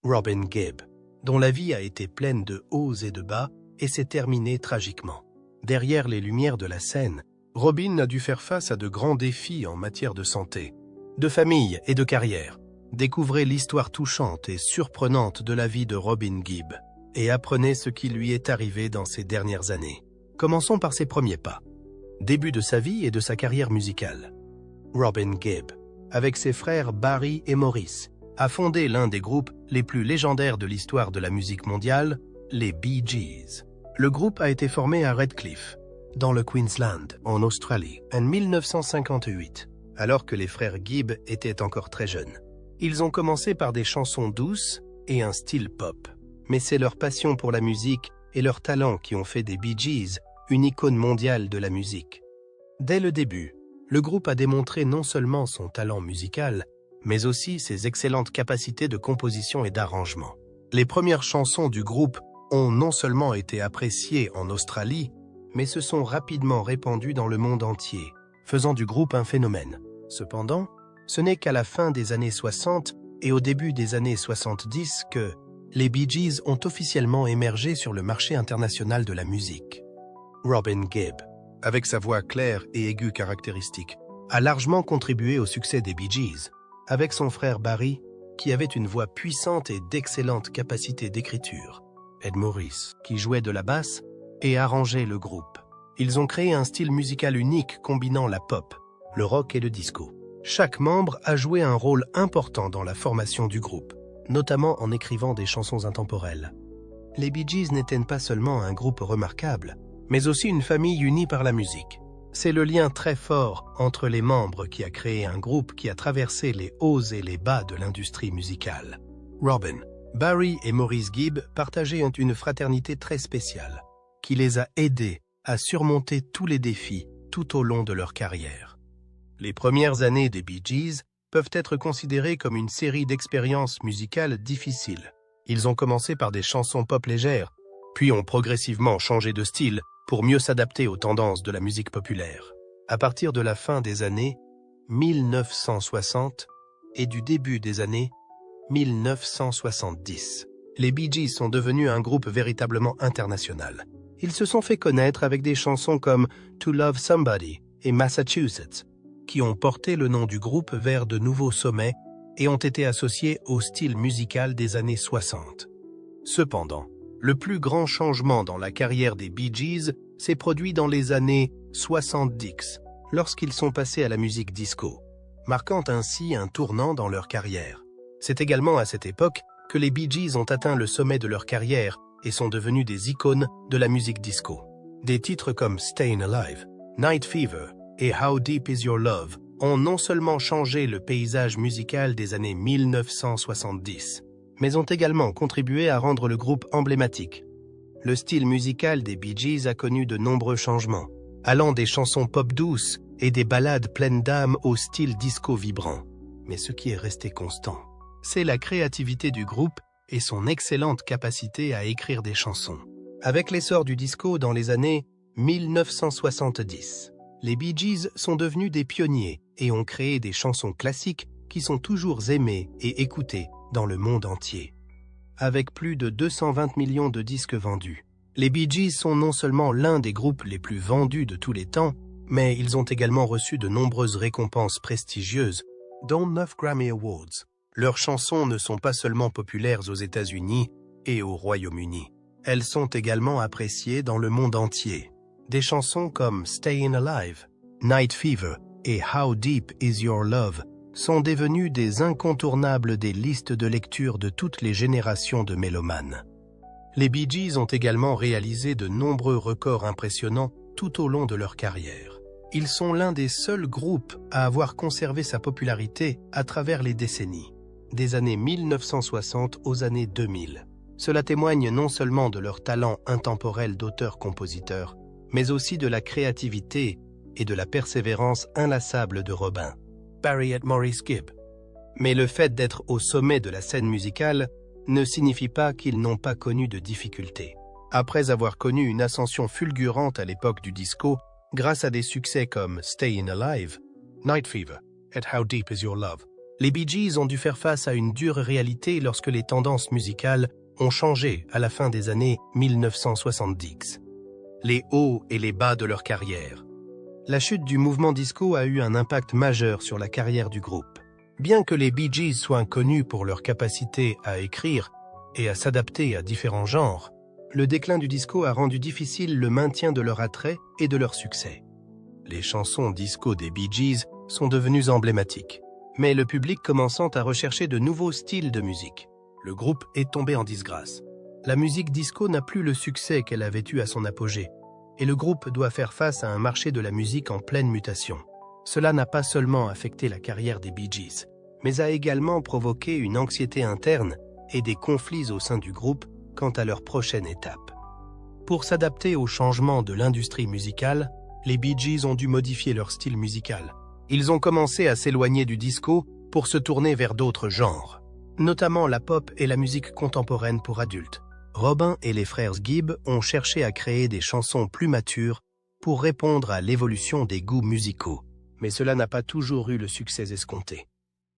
Robin Gibb, dont la vie a été pleine de hauts et de bas et s'est terminée tragiquement. Derrière les lumières de la scène, Robin a dû faire face à de grands défis en matière de santé, de famille et de carrière. Découvrez l'histoire touchante et surprenante de la vie de Robin Gibb et apprenez ce qui lui est arrivé dans ces dernières années. Commençons par ses premiers pas. Début de sa vie et de sa carrière musicale. Robin Gibb, avec ses frères Barry et Maurice, a fondé l'un des groupes les plus légendaires de l'histoire de la musique mondiale, les Bee Gees. Le groupe a été formé à Redcliffe, dans le Queensland, en Australie, en 1958, alors que les frères Gibb étaient encore très jeunes. Ils ont commencé par des chansons douces et un style pop, mais c'est leur passion pour la musique et leur talent qui ont fait des Bee Gees une icône mondiale de la musique. Dès le début, le groupe a démontré non seulement son talent musical, mais aussi ses excellentes capacités de composition et d'arrangement. Les premières chansons du groupe ont non seulement été appréciées en Australie, mais se sont rapidement répandues dans le monde entier, faisant du groupe un phénomène. Cependant, ce n'est qu'à la fin des années 60 et au début des années 70 que les Bee Gees ont officiellement émergé sur le marché international de la musique. Robin Gibb, avec sa voix claire et aiguë caractéristique, a largement contribué au succès des Bee Gees, avec son frère Barry, qui avait une voix puissante et d'excellentes capacités d'écriture, Ed Maurice, qui jouait de la basse et arrangeait le groupe. Ils ont créé un style musical unique combinant la pop, le rock et le disco. Chaque membre a joué un rôle important dans la formation du groupe, notamment en écrivant des chansons intemporelles. Les Bee Gees n'étaient pas seulement un groupe remarquable, mais aussi une famille unie par la musique. C'est le lien très fort entre les membres qui a créé un groupe qui a traversé les hauts et les bas de l'industrie musicale. Robin, Barry et Maurice Gibb partageaient une fraternité très spéciale, qui les a aidés à surmonter tous les défis tout au long de leur carrière. Les premières années des Bee Gees peuvent être considérées comme une série d'expériences musicales difficiles. Ils ont commencé par des chansons pop légères, puis ont progressivement changé de style pour mieux s'adapter aux tendances de la musique populaire. À partir de la fin des années 1960 et du début des années 1970, les Bee Gees sont devenus un groupe véritablement international. Ils se sont fait connaître avec des chansons comme To Love Somebody et Massachusetts, qui ont porté le nom du groupe vers de nouveaux sommets et ont été associés au style musical des années 60. Cependant, le plus grand changement dans la carrière des Bee Gees s'est produit dans les années 70, lorsqu'ils sont passés à la musique disco, marquant ainsi un tournant dans leur carrière. C'est également à cette époque que les Bee Gees ont atteint le sommet de leur carrière et sont devenus des icônes de la musique disco. Des titres comme Stayin' Alive, Night Fever et How Deep Is Your Love ont non seulement changé le paysage musical des années 1970, mais ont également contribué à rendre le groupe emblématique. Le style musical des Bee Gees a connu de nombreux changements, allant des chansons pop douces et des ballades pleines d'âme au style disco vibrant. Mais ce qui est resté constant, c'est la créativité du groupe et son excellente capacité à écrire des chansons. Avec l'essor du disco dans les années 1970, les Bee Gees sont devenus des pionniers et ont créé des chansons classiques qui sont toujours aimées et écoutées dans le monde entier. Avec plus de 220 millions de disques vendus, les Bee Gees sont non seulement l'un des groupes les plus vendus de tous les temps, mais ils ont également reçu de nombreuses récompenses prestigieuses, dont 9 Grammy Awards. Leurs chansons ne sont pas seulement populaires aux États-Unis et au Royaume-Uni. Elles sont également appréciées dans le monde entier. Des chansons comme Stayin' Alive, Night Fever et How Deep Is Your Love sont devenues des incontournables des listes de lecture de toutes les générations de mélomanes. Les Bee Gees ont également réalisé de nombreux records impressionnants tout au long de leur carrière. Ils sont l'un des seuls groupes à avoir conservé sa popularité à travers les décennies, des années 1960 aux années 2000. Cela témoigne non seulement de leur talent intemporel d'auteur-compositeur, mais aussi de la créativité et de la persévérance inlassable de Robin, Barry et Maurice Gibb. Mais le fait d'être au sommet de la scène musicale ne signifie pas qu'ils n'ont pas connu de difficultés. Après avoir connu une ascension fulgurante à l'époque du disco, grâce à des succès comme Stayin' Alive, Night Fever et How Deep Is Your Love, Les Bee Gees ont dû faire face à une dure réalité lorsque les tendances musicales ont changé à la fin des années 1970. Les hauts et les bas de leur carrière. La chute du mouvement disco a eu un impact majeur sur la carrière du groupe. Bien que les Bee Gees soient connus pour leur capacité à écrire et à s'adapter à différents genres, le déclin du disco a rendu difficile le maintien de leur attrait et de leur succès. Les chansons disco des Bee Gees sont devenues emblématiques, mais le public commençant à rechercher de nouveaux styles de musique, le groupe est tombé en disgrâce. La musique disco n'a plus le succès qu'elle avait eu à son apogée, et le groupe doit faire face à un marché de la musique en pleine mutation. Cela n'a pas seulement affecté la carrière des Bee Gees, mais a également provoqué une anxiété interne et des conflits au sein du groupe quant à leur prochaine étape. Pour s'adapter aux changements de l'industrie musicale, les Bee Gees ont dû modifier leur style musical. Ils ont commencé à s'éloigner du disco pour se tourner vers d'autres genres, notamment la pop et la musique contemporaine pour adultes. Robin et les frères Gibb ont cherché à créer des chansons plus matures pour répondre à l'évolution des goûts musicaux, mais cela n'a pas toujours eu le succès escompté.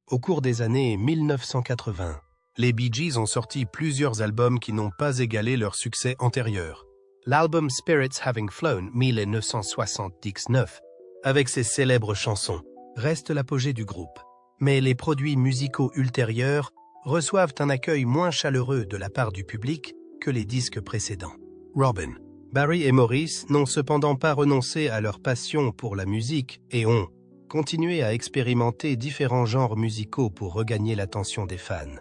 Au cours des années 1980, les Bee Gees ont sorti plusieurs albums qui n'ont pas égalé leur succès antérieur. L'album Spirits Having Flown 1979, avec ses célèbres chansons, reste l'apogée du groupe. Mais les produits musicaux ultérieurs reçoivent un accueil moins chaleureux de la part du public que les disques précédents. Robin, Barry et Maurice n'ont cependant pas renoncé à leur passion pour la musique et ont continué à expérimenter différents genres musicaux pour regagner l'attention des fans.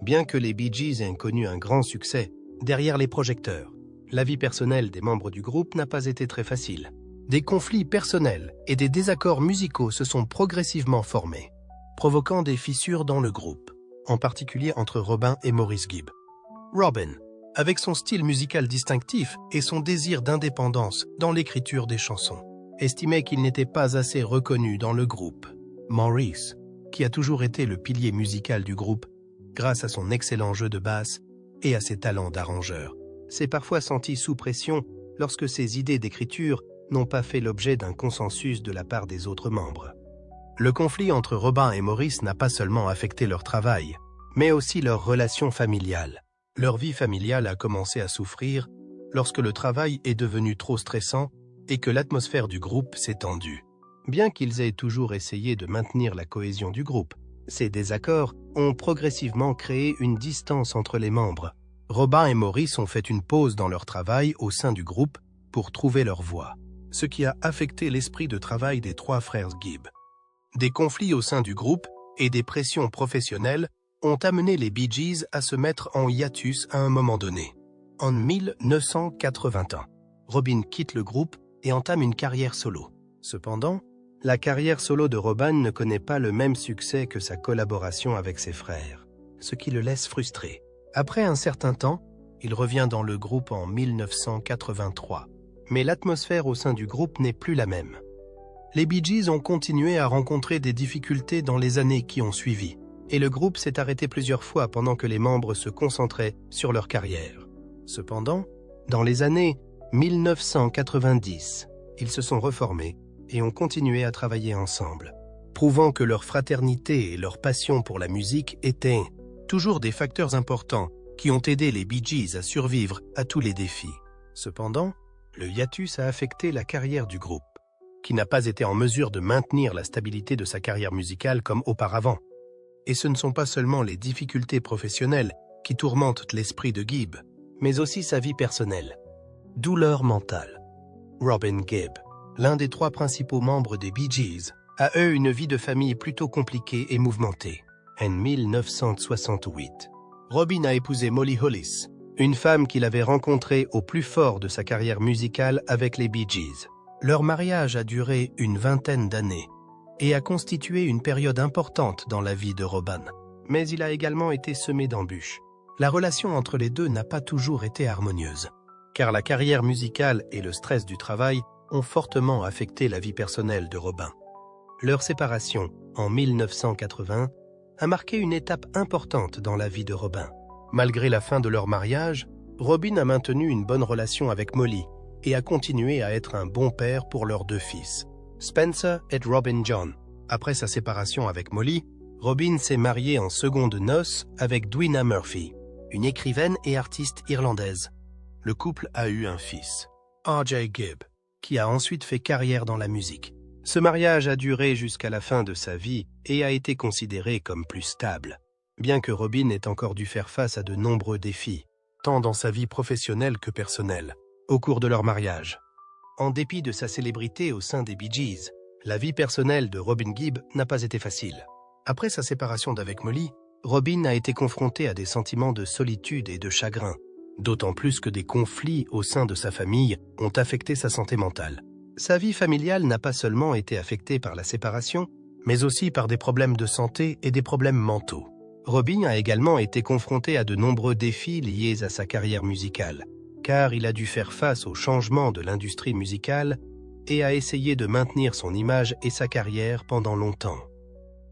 Bien que les Bee Gees aient connu un grand succès, derrière les projecteurs, la vie personnelle des membres du groupe n'a pas été très facile. Des conflits personnels et des désaccords musicaux se sont progressivement formés, provoquant des fissures dans le groupe, en particulier entre Robin et Maurice Gibb. Robin, avec son style musical distinctif et son désir d'indépendance dans l'écriture des chansons, estimait qu'il n'était pas assez reconnu dans le groupe. Maurice, qui a toujours été le pilier musical du groupe, grâce à son excellent jeu de basse et à ses talents d'arrangeur, s'est parfois senti sous pression lorsque ses idées d'écriture n'ont pas fait l'objet d'un consensus de la part des autres membres. Le conflit entre Robin et Maurice n'a pas seulement affecté leur travail, mais aussi leur relation familiale. Leur vie familiale a commencé à souffrir lorsque le travail est devenu trop stressant et que l'atmosphère du groupe s'est tendue. Bien qu'ils aient toujours essayé de maintenir la cohésion du groupe, ces désaccords ont progressivement créé une distance entre les membres. Robin et Maurice ont fait une pause dans leur travail au sein du groupe pour trouver leur voie, ce qui a affecté l'esprit de travail des trois frères Gibb. Des conflits au sein du groupe et des pressions professionnelles ont amené les Bee Gees à se mettre en hiatus à un moment donné. En 1981, Robin quitte le groupe et entame une carrière solo. Cependant, la carrière solo de Robin ne connaît pas le même succès que sa collaboration avec ses frères, ce qui le laisse frustré. Après un certain temps, il revient dans le groupe en 1983, mais l'atmosphère au sein du groupe n'est plus la même. Les Bee Gees ont continué à rencontrer des difficultés dans les années qui ont suivi, et le groupe s'est arrêté plusieurs fois pendant que les membres se concentraient sur leur carrière. Cependant, dans les années 1990, ils se sont reformés et ont continué à travailler ensemble, prouvant que leur fraternité et leur passion pour la musique étaient toujours des facteurs importants qui ont aidé les Bee Gees à survivre à tous les défis. Cependant, le hiatus a affecté la carrière du groupe, qui n'a pas été en mesure de maintenir la stabilité de sa carrière musicale comme auparavant. Et ce ne sont pas seulement les difficultés professionnelles qui tourmentent l'esprit de Gibb, mais aussi sa vie personnelle. Douleur mentale. Robin Gibb, l'un des trois principaux membres des Bee Gees, a eu une vie de famille plutôt compliquée et mouvementée. En 1968, Robin a épousé Molly Hollis, une femme qu'il avait rencontrée au plus fort de sa carrière musicale avec les Bee Gees. Leur mariage a duré une vingtaine d'années et a constitué une période importante dans la vie de Robin. Mais il a également été semé d'embûches. La relation entre les deux n'a pas toujours été harmonieuse, car la carrière musicale et le stress du travail ont fortement affecté la vie personnelle de Robin. Leur séparation, en 1980, a marqué une étape importante dans la vie de Robin. Malgré la fin de leur mariage, Robin a maintenu une bonne relation avec Molly et a continué à être un bon père pour leurs deux fils, Spencer et Robin John. Après sa séparation avec Molly, Robin s'est marié en secondes noces avec Dwina Murphy, une écrivaine et artiste irlandaise. Le couple a eu un fils, R.J. Gibb, qui a ensuite fait carrière dans la musique. Ce mariage a duré jusqu'à la fin de sa vie et a été considéré comme plus stable, bien que Robin ait encore dû faire face à de nombreux défis, tant dans sa vie professionnelle que personnelle, au cours de leur mariage. En dépit de sa célébrité au sein des Bee Gees, la vie personnelle de Robin Gibb n'a pas été facile. Après sa séparation d'avec Molly, Robin a été confronté à des sentiments de solitude et de chagrin, d'autant plus que des conflits au sein de sa famille ont affecté sa santé mentale. Sa vie familiale n'a pas seulement été affectée par la séparation, mais aussi par des problèmes de santé et des problèmes mentaux. Robin a également été confronté à de nombreux défis liés à sa carrière musicale, car il a dû faire face au changement de l'industrie musicale et a essayé de maintenir son image et sa carrière pendant longtemps.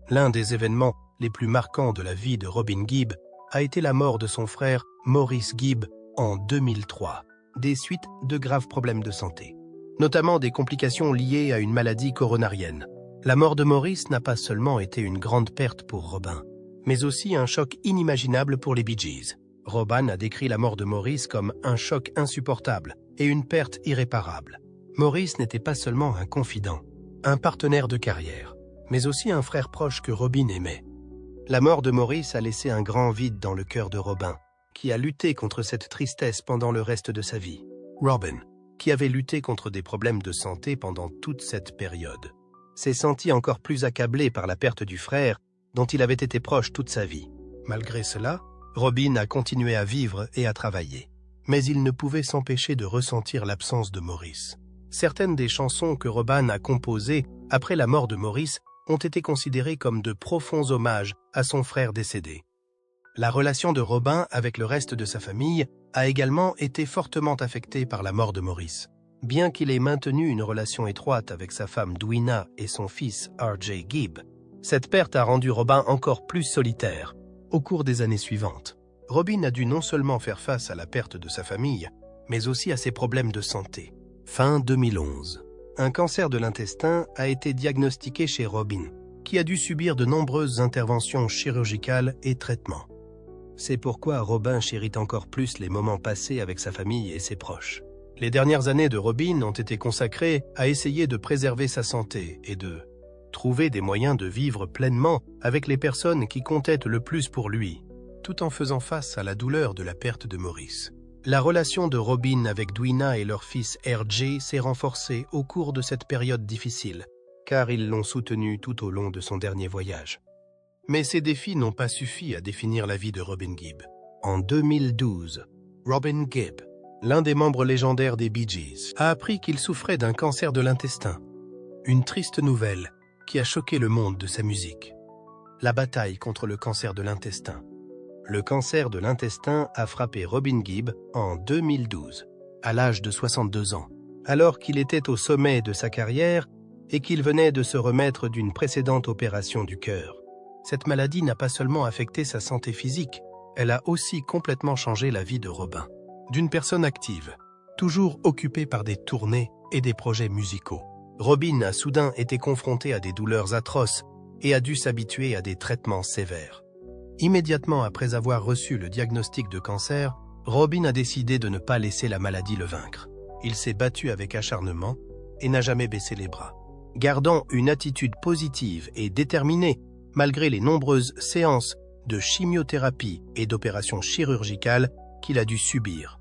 L'un des événements les plus marquants de la vie de Robin Gibb a été la mort de son frère Maurice Gibb en 2003, des suites de graves problèmes de santé, notamment des complications liées à une maladie coronarienne. La mort de Maurice n'a pas seulement été une grande perte pour Robin, mais aussi un choc inimaginable pour les Bee Gees. Robin a décrit la mort de Maurice comme un choc insupportable et une perte irréparable. Maurice n'était pas seulement un confident, un partenaire de carrière, mais aussi un frère proche que Robin aimait. La mort de Maurice a laissé un grand vide dans le cœur de Robin, qui a lutté contre cette tristesse pendant le reste de sa vie. Robin, qui avait lutté contre des problèmes de santé pendant toute cette période, s'est senti encore plus accablé par la perte du frère dont il avait été proche toute sa vie. Malgré cela, Robin a continué à vivre et à travailler, mais il ne pouvait s'empêcher de ressentir l'absence de Maurice. Certaines des chansons que Robin a composées après la mort de Maurice ont été considérées comme de profonds hommages à son frère décédé. La relation de Robin avec le reste de sa famille a également été fortement affectée par la mort de Maurice. Bien qu'il ait maintenu une relation étroite avec sa femme Dwina et son fils R.J. Gibb, cette perte a rendu Robin encore plus solitaire au cours des années suivantes. Robin a dû non seulement faire face à la perte de sa famille, mais aussi à ses problèmes de santé. Fin 2011, un cancer de l'intestin a été diagnostiqué chez Robin, qui a dû subir de nombreuses interventions chirurgicales et traitements. C'est pourquoi Robin chérit encore plus les moments passés avec sa famille et ses proches. Les dernières années de Robin ont été consacrées à essayer de préserver sa santé et de trouver des moyens de vivre pleinement avec les personnes qui comptaient le plus pour lui, tout en faisant face à la douleur de la perte de Maurice. La relation de Robin avec Dwina et leur fils R.J. s'est renforcée au cours de cette période difficile, car ils l'ont soutenu tout au long de son dernier voyage. Mais ces défis n'ont pas suffi à définir la vie de Robin Gibb. En 2012, Robin Gibb, l'un des membres légendaires des Bee Gees, a appris qu'il souffrait d'un cancer de l'intestin. Une triste nouvelle qui a choqué le monde de sa musique. La bataille contre le cancer de l'intestin. Le cancer de l'intestin a frappé Robin Gibb en 2012, à l'âge de 62 ans, alors qu'il était au sommet de sa carrière et qu'il venait de se remettre d'une précédente opération du cœur. Cette maladie n'a pas seulement affecté sa santé physique, elle a aussi complètement changé la vie de Robin. D'une personne active, toujours occupée par des tournées et des projets musicaux, Robin a soudain été confronté à des douleurs atroces et a dû s'habituer à des traitements sévères. Immédiatement après avoir reçu le diagnostic de cancer, Robin a décidé de ne pas laisser la maladie le vaincre. Il s'est battu avec acharnement et n'a jamais baissé les bras, gardant une attitude positive et déterminée malgré les nombreuses séances de chimiothérapie et d'opérations chirurgicales qu'il a dû subir.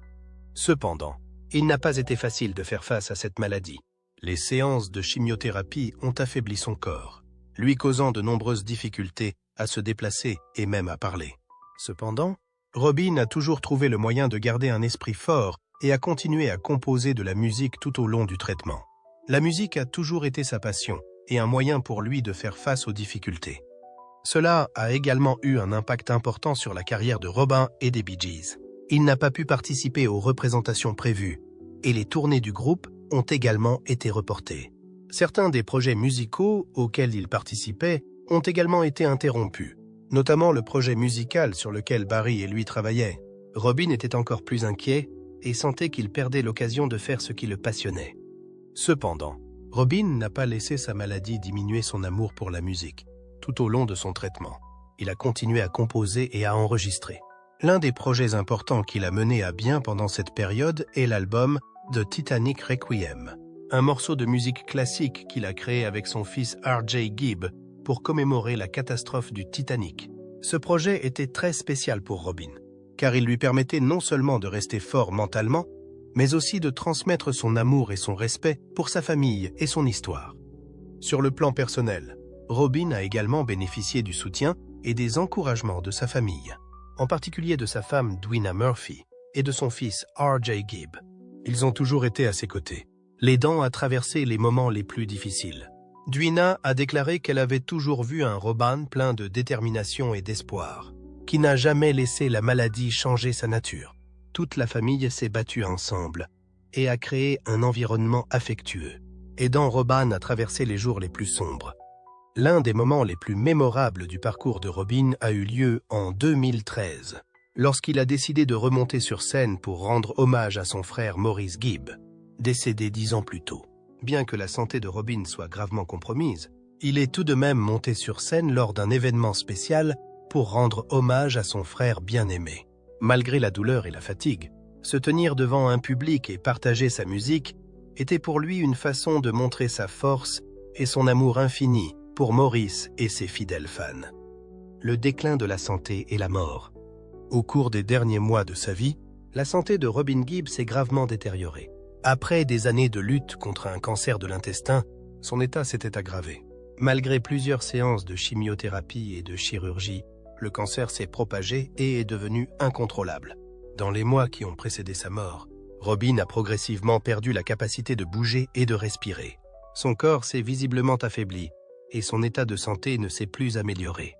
Cependant, il n'a pas été facile de faire face à cette maladie. Les séances de chimiothérapie ont affaibli son corps, lui causant de nombreuses difficultés à se déplacer et même à parler. Cependant, Robin a toujours trouvé le moyen de garder un esprit fort et a continué à composer de la musique tout au long du traitement. La musique a toujours été sa passion et un moyen pour lui de faire face aux difficultés. Cela a également eu un impact important sur la carrière de Robin et des Bee Gees. Il n'a pas pu participer aux représentations prévues et les tournées du groupe ont également été reportées. Certains des projets musicaux auxquels il participait ont également été interrompus, notamment le projet musical sur lequel Barry et lui travaillaient. Robin était encore plus inquiet et sentait qu'il perdait l'occasion de faire ce qui le passionnait. Cependant, Robin n'a pas laissé sa maladie diminuer son amour pour la musique. tout au long de son traitement. Il a continué à composer et à enregistrer. L'un des projets importants qu'il a mené à bien pendant cette période est l'album The Titanic Requiem, un morceau de musique classique qu'il a créé avec son fils R.J. Gibb pour commémorer la catastrophe du Titanic. Ce projet était très spécial pour Robin, car il lui permettait non seulement de rester fort mentalement, mais aussi de transmettre son amour et son respect pour sa famille et son histoire. Sur le plan personnel, Robin a également bénéficié du soutien et des encouragements de sa famille, en particulier de sa femme Dwina Murphy et de son fils R.J. Gibb. Ils ont toujours été à ses côtés, l'aidant à traverser les moments les plus difficiles. Dwina a déclaré qu'elle avait toujours vu un Robin plein de détermination et d'espoir, qui n'a jamais laissé la maladie changer sa nature. Toute la famille s'est battue ensemble et a créé un environnement affectueux, aidant Robin à traverser les jours les plus sombres. L'un des moments les plus mémorables du parcours de Robin a eu lieu en 2013, lorsqu'il a décidé de remonter sur scène pour rendre hommage à son frère Maurice Gibb, décédé 10 ans plus tôt. Bien que la santé de Robin soit gravement compromise, il est tout de même monté sur scène lors d'un événement spécial pour rendre hommage à son frère bien-aimé. Malgré la douleur et la fatigue, se tenir devant un public et partager sa musique était pour lui une façon de montrer sa force et son amour infini pour Maurice et ses fidèles fans. Le déclin de la santé et la mort. Au cours des derniers mois de sa vie, la santé de Robin Gibb s'est gravement détériorée. Après des années de lutte contre un cancer de l'intestin, son état s'était aggravé. Malgré plusieurs séances de chimiothérapie et de chirurgie, le cancer s'est propagé et est devenu incontrôlable. Dans les mois qui ont précédé sa mort, Robin a progressivement perdu la capacité de bouger et de respirer. Son corps s'est visiblement affaibli et son état de santé ne s'est plus amélioré.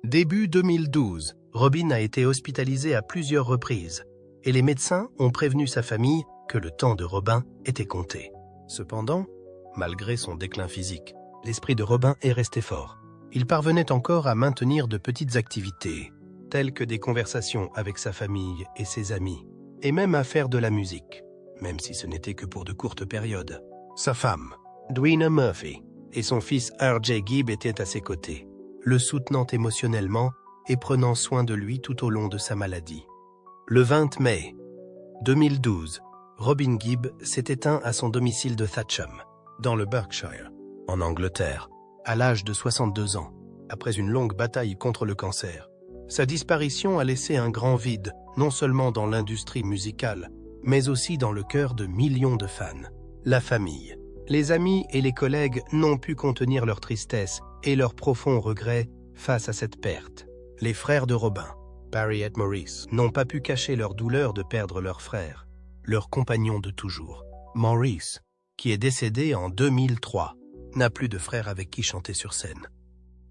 Début 2012, Robin a été hospitalisé à plusieurs reprises et les médecins ont prévenu sa famille que le temps de Robin était compté. Cependant, malgré son déclin physique, l'esprit de Robin est resté fort. Il parvenait encore à maintenir de petites activités, telles que des conversations avec sa famille et ses amis, et même à faire de la musique, même si ce n'était que pour de courtes périodes. Sa femme, Dwina Murphy, et son fils R.J. Gibb étaient à ses côtés, le soutenant émotionnellement et prenant soin de lui tout au long de sa maladie. Le 20 mai 2012, Robin Gibb s'est éteint à son domicile de Thatcham, dans le Berkshire, en Angleterre, à l'âge de 62 ans, après une longue bataille contre le cancer. Sa disparition a laissé un grand vide, non seulement dans l'industrie musicale, mais aussi dans le cœur de millions de fans. La famille, les amis et les collègues n'ont pu contenir leur tristesse et leur profond regret face à cette perte. Les frères de Robin, Barry et Maurice, n'ont pas pu cacher leur douleur de perdre leur frère, leur compagnon de toujours. Maurice, qui est décédé en 2003, n'a plus de frère avec qui chanter sur scène.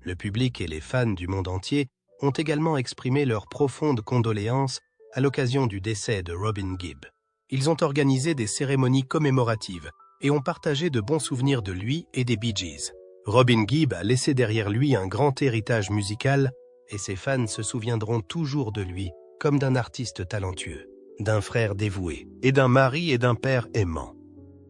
Le public et les fans du monde entier ont également exprimé leurs profondes condoléances à l'occasion du décès de Robin Gibb. Ils ont organisé des cérémonies commémoratives et ont partagé de bons souvenirs de lui et des Bee Gees. Robin Gibb a laissé derrière lui un grand héritage musical et ses fans se souviendront toujours de lui comme d'un artiste talentueux, d'un frère dévoué et d'un mari et d'un père aimant.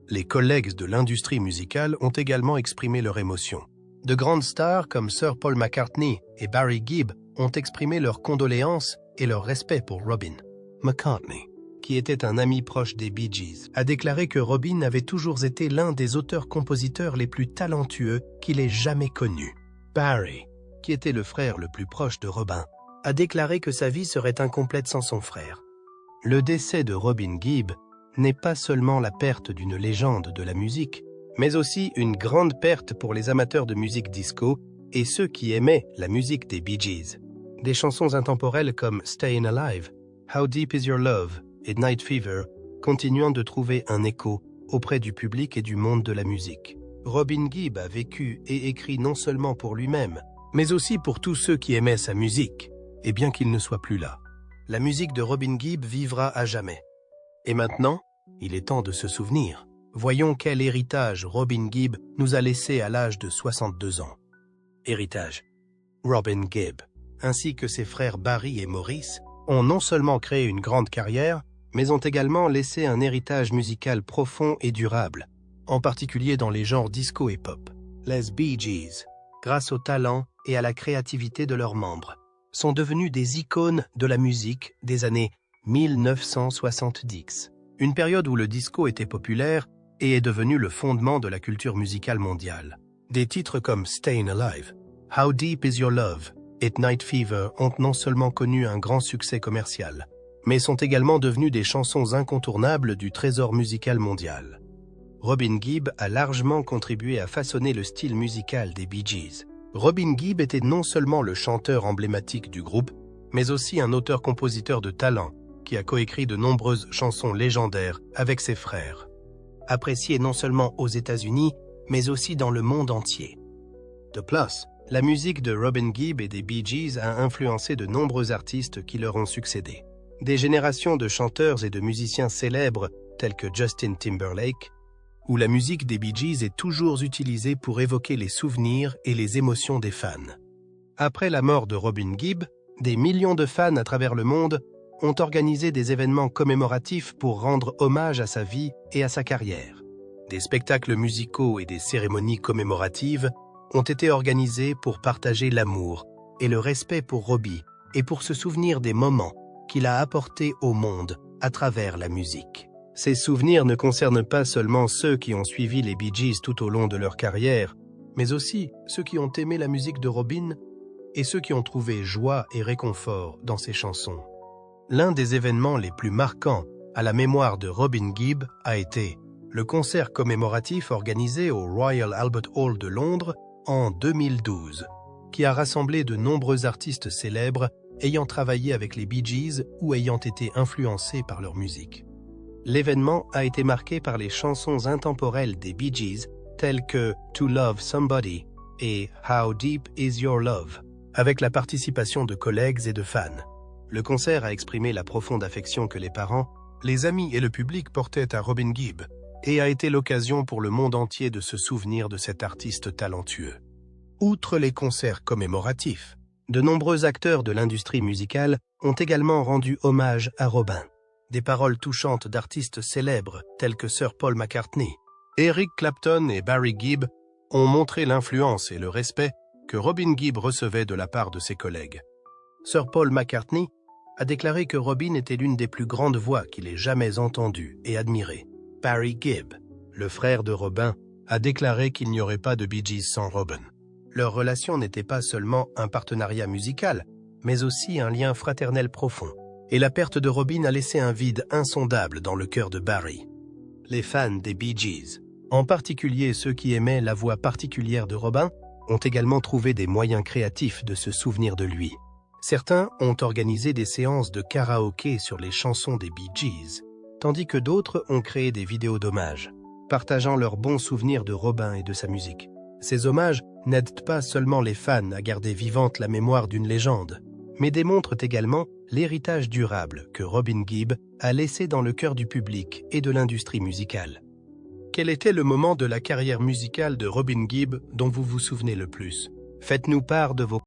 Les collègues de l'industrie musicale ont également exprimé leur émotion. De grandes stars comme Sir Paul McCartney et Barry Gibb ont exprimé leurs condoléances et leur respect pour Robin. McCartney, qui était un ami proche des Bee Gees, a déclaré que Robin avait toujours été l'un des auteurs-compositeurs les plus talentueux qu'il ait jamais connus. Barry, qui était le frère le plus proche de Robin, a déclaré que sa vie serait incomplète sans son frère. Le décès de Robin Gibb n'est pas seulement la perte d'une légende de la musique, mais aussi une grande perte pour les amateurs de musique disco et ceux qui aimaient la musique des Bee Gees. Des chansons intemporelles comme Stayin' Alive, How Deep Is Your Love et Night Fever continuant de trouver un écho auprès du public et du monde de la musique. Robin Gibb a vécu et écrit non seulement pour lui-même, mais aussi pour tous ceux qui aimaient sa musique, et bien qu'il ne soit plus là. La musique de Robin Gibb vivra à jamais. Et maintenant, il est temps de se souvenir. Voyons quel héritage Robin Gibb nous a laissé à l'âge de 62 ans. Héritage. Robin Gibb, ainsi que ses frères Barry et Maurice, ont non seulement créé une grande carrière, mais ont également laissé un héritage musical profond et durable, en particulier dans les genres disco et pop. Les Bee Gees, grâce au talent et à la créativité de leurs membres, sont devenus des icônes de la musique des années 1970, une période où le disco était populaire et est devenu le fondement de la culture musicale mondiale. Des titres comme Stayin' Alive, How Deep Is Your Love et Night Fever ont non seulement connu un grand succès commercial, mais sont également devenus des chansons incontournables du trésor musical mondial. Robin Gibb a largement contribué à façonner le style musical des Bee Gees. Robin Gibb était non seulement le chanteur emblématique du groupe, mais aussi un auteur-compositeur de talent qui a coécrit de nombreuses chansons légendaires avec ses frères, apprécié non seulement aux États-Unis, mais aussi dans le monde entier. De plus, la musique de Robin Gibb et des Bee Gees a influencé de nombreux artistes qui leur ont succédé. Des générations de chanteurs et de musiciens célèbres tels que Justin Timberlake, où la musique des Bee Gees est toujours utilisée pour évoquer les souvenirs et les émotions des fans. Après la mort de Robin Gibb, des millions de fans à travers le monde ont organisé des événements commémoratifs pour rendre hommage à sa vie et à sa carrière. Des spectacles musicaux et des cérémonies commémoratives ont été organisés pour partager l'amour et le respect pour Robbie et pour se souvenir des moments qu'il a apportés au monde à travers la musique. Ces souvenirs ne concernent pas seulement ceux qui ont suivi les Bee Gees tout au long de leur carrière, mais aussi ceux qui ont aimé la musique de Robin et ceux qui ont trouvé joie et réconfort dans ses chansons. L'un des événements les plus marquants à la mémoire de Robin Gibb a été le concert commémoratif organisé au Royal Albert Hall de Londres en 2012, qui a rassemblé de nombreux artistes célèbres ayant travaillé avec les Bee Gees ou ayant été influencés par leur musique. L'événement a été marqué par les chansons intemporelles des Bee Gees telles que To Love Somebody et How Deep Is Your Love, avec la participation de collègues et de fans. Le concert a exprimé la profonde affection que les parents, les amis et le public portaient à Robin Gibb et a été l'occasion pour le monde entier de se souvenir de cet artiste talentueux. Outre les concerts commémoratifs, de nombreux acteurs de l'industrie musicale ont également rendu hommage à Robin. Des paroles touchantes d'artistes célèbres tels que Sir Paul McCartney, Eric Clapton et Barry Gibb ont montré l'influence et le respect que Robin Gibb recevait de la part de ses collègues. Sir Paul McCartney a déclaré que Robin était l'une des plus grandes voix qu'il ait jamais entendues et admirées. Barry Gibb, le frère de Robin, a déclaré qu'il n'y aurait pas de Bee Gees sans Robin. Leur relation n'était pas seulement un partenariat musical, mais aussi un lien fraternel profond. Et la perte de Robin a laissé un vide insondable dans le cœur de Barry. Les fans des Bee Gees, en particulier ceux qui aimaient la voix particulière de Robin, ont également trouvé des moyens créatifs de se souvenir de lui. Certains ont organisé des séances de karaoké sur les chansons des Bee Gees, tandis que d'autres ont créé des vidéos d'hommage, partageant leurs bons souvenirs de Robin et de sa musique. Ces hommages n'aident pas seulement les fans à garder vivante la mémoire d'une légende, mais démontrent également l'héritage durable que Robin Gibb a laissé dans le cœur du public et de l'industrie musicale. Quel était le moment de la carrière musicale de Robin Gibb dont vous vous souvenez le plus? Faites-nous part de vos